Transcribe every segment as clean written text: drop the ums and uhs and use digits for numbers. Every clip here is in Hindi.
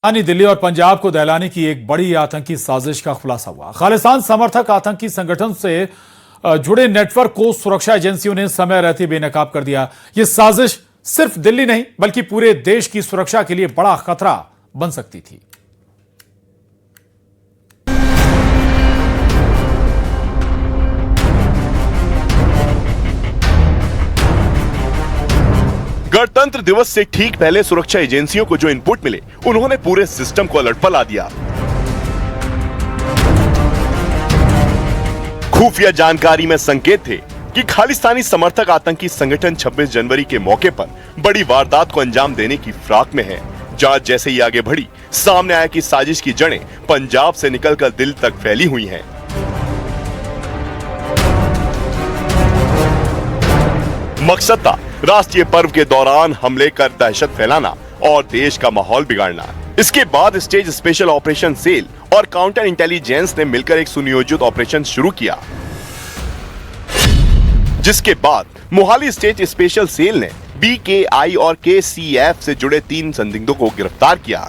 राजधानी दिल्ली और पंजाब को दहलाने की एक बड़ी आतंकी साजिश का खुलासा हुआ। खालिस्तान समर्थक आतंकी संगठन से जुड़े नेटवर्क को सुरक्षा एजेंसियों ने समय रहते बेनकाब कर दिया। यह साजिश सिर्फ दिल्ली नहीं बल्कि पूरे देश की सुरक्षा के लिए बड़ा खतरा बन सकती थी। गणतंत्र दिवस से ठीक पहले सुरक्षा एजेंसियों को जो इनपुट मिले, उन्होंने पूरे सिस्टम को अलर्ट पर ला दिया। खुफिया जानकारी में संकेत थे कि खालिस्तानी समर्थक आतंकी संगठन 26 जनवरी के मौके पर बड़ी वारदात को अंजाम देने की फिराक में है। जांच जैसे ही आगे बढ़ी, सामने आया कि साजिश की जड़ें पंजाब से निकलकर दिल्ली तक फैली हुई हैं। मकसद था राष्ट्रीय पर्व के दौरान हमले कर दहशत फैलाना और देश का माहौल बिगाड़ना। इसके बाद स्टेट स्पेशल ऑपरेशन सेल और काउंटर इंटेलिजेंस ने मिलकर एक सुनियोजित ऑपरेशन शुरू किया, जिसके बाद मोहाली स्टेट स्पेशल सेल ने BKI और KCF से जुड़े 3 संदिग्धों को गिरफ्तार किया।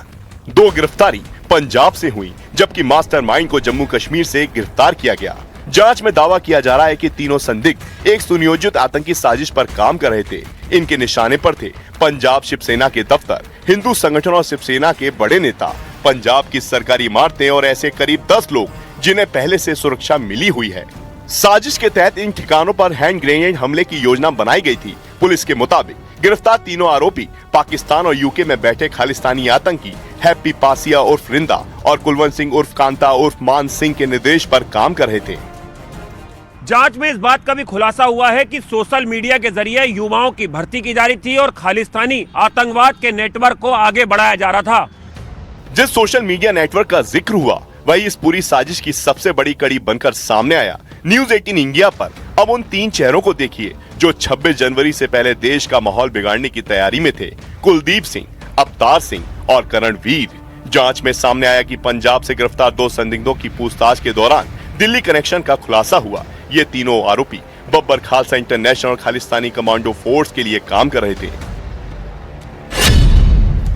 2 गिरफ्तारी पंजाब से हुई, जबकि मास्टरमाइंड को जम्मू कश्मीर से गिरफ्तार किया गया। जांच में दावा किया जा रहा है कि तीनों संदिग्ध एक सुनियोजित आतंकी साजिश पर काम कर रहे थे। इनके निशाने पर थे पंजाब शिवसेना के दफ्तर, हिंदू संगठन और शिवसेना के बड़े नेता, पंजाब की सरकारी इमारतें और ऐसे करीब 10 लोग जिन्हें पहले से सुरक्षा मिली हुई है। साजिश के तहत इन ठिकानों पर हैंड ग्रेनेड हमले की योजना बनाई गई थी। पुलिस के मुताबिक गिरफ्तार तीनों आरोपी पाकिस्तान और यूके में बैठे खालिस्तानी आतंकी हैप्पी पासिया उर्फ रिंदा और कुलवंत सिंह उर्फ कांता उर्फ मान सिंह के निर्देश पर काम कर रहे थे। जांच में इस बात का भी खुलासा हुआ है कि सोशल मीडिया के जरिए युवाओं की भर्ती की जा रही थी और खालिस्तानी आतंकवाद के नेटवर्क को आगे बढ़ाया जा रहा था। जिस सोशल मीडिया नेटवर्क का जिक्र हुआ, वही इस पूरी साजिश की सबसे बड़ी कड़ी बनकर सामने आया। न्यूज 18 इंडिया पर अब उन 3 चेहरों को देखिए जो 26 जनवरी से पहले देश का माहौल बिगाड़ने की तैयारी में थे। कुलदीप सिंह, अवतार सिंह और करणवीर। जांच में सामने आया कि पंजाब से गिरफ्तार 2 संदिग्धों की पूछताछ के दौरान दिल्ली कनेक्शन का खुलासा हुआ। ये तीनों आरोपी Babbar Khalsa international Khalistani commando force के लिए काम कर रहे थे।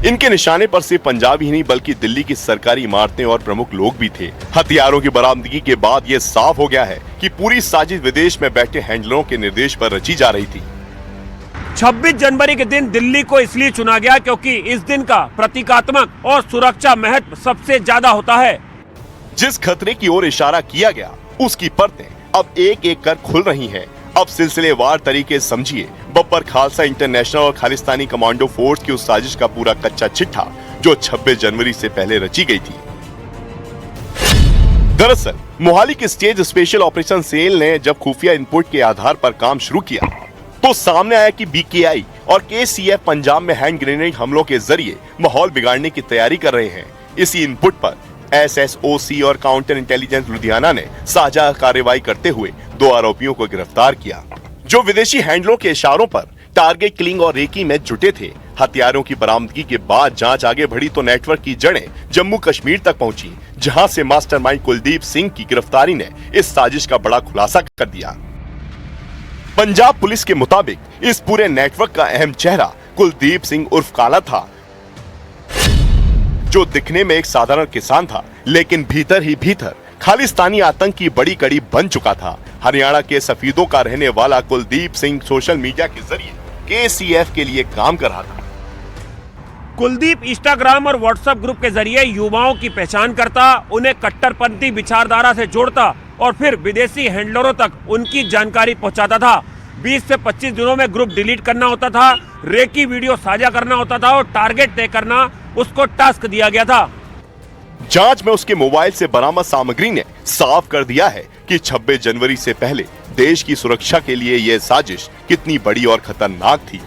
इनके निशाने पर सिर्फ पंजाब ही नहीं बल्कि दिल्ली की सरकारी इमारतें और प्रमुख लोग भी थे। हथियारों की बरामदगी के बाद ये साफ हो गया है कि पूरी साजिश विदेश में बैठे हैंडलरों के निर्देश पर रची जा रही थी। 26 जनवरी के दिन दिल्ली को इसलिए चुना गया क्योंकि इस दिन का प्रतीकात्मक और सुरक्षा महत्व सबसे ज्यादा होता है। जिस खतरे की ओर इशारा किया गया, उसकी परतें अब एक एक कर खुल रही हैं। अब सिलसिलेवार तरीके समझिए बब्बर खालसा इंटरनेशनल और खालिस्तानी कमांडो फोर्स की उस साजिश का पूरा कच्चा चिट्ठा जो 26 जनवरी से पहले रची गई थी। दरअसल मोहाली की स्टेट स्पेशल ऑपरेशन सेल ने जब खुफिया इनपुट के आधार पर काम शुरू किया, तो सामने आया कि BKI और KCF पंजाब में हैंड ग्रेनेड हमलों के जरिए माहौल बिगाड़ने की तैयारी कर रहे हैं। इसी इनपुट पर SSOC और काउंटर इंटेलिजेंस लुधियाना ने साझा कार्रवाई करते हुए 2 आरोपियों को गिरफ्तार किया, जो विदेशी हैंडलों के इशारों पर टारगेट किलिंग और रेकी में जुटे थे। हथियारों की बरामदगी के बाद जांच आगे बढ़ी तो नेटवर्क की जड़ें जम्मू कश्मीर तक पहुंची, जहां से मास्टरमाइंड कुलदीप सिंह की गिरफ्तारी ने इस साजिश का बड़ा खुलासा कर दिया। पंजाब पुलिस के मुताबिक इस पूरे नेटवर्क का अहम चेहरा कुलदीप सिंह उर्फ काला था, जो दिखने में एक साधारण किसान था, लेकिन भीतर ही भीतर खालिस्तानी आतंक की बड़ी कड़ी बन चुका था। हरियाणा के सफीदों का रहने वाला कुलदीप सिंह सोशल मीडिया के जरिए KCF के लिए काम कर रहा था। कुलदीप इंस्टाग्राम और व्हाट्सएप ग्रुप के जरिए युवाओं की पहचान करता, उन्हें कट्टरपंथी विचारधारा से जोड़ता और फिर विदेशी हैंडलरों तक उनकी जानकारी पहुंचाता था। 20 से 25 दिनों में ग्रुप डिलीट करना होता था, रेकी वीडियो साझा करना होता था और टारगेट तय करना उसको टास्क दिया गया था। जांच में उसके मोबाइल से बरामद सामग्री ने साफ कर दिया है कि 26 जनवरी से पहले देश की सुरक्षा के लिए यह साजिश कितनी बड़ी और खतरनाक थी।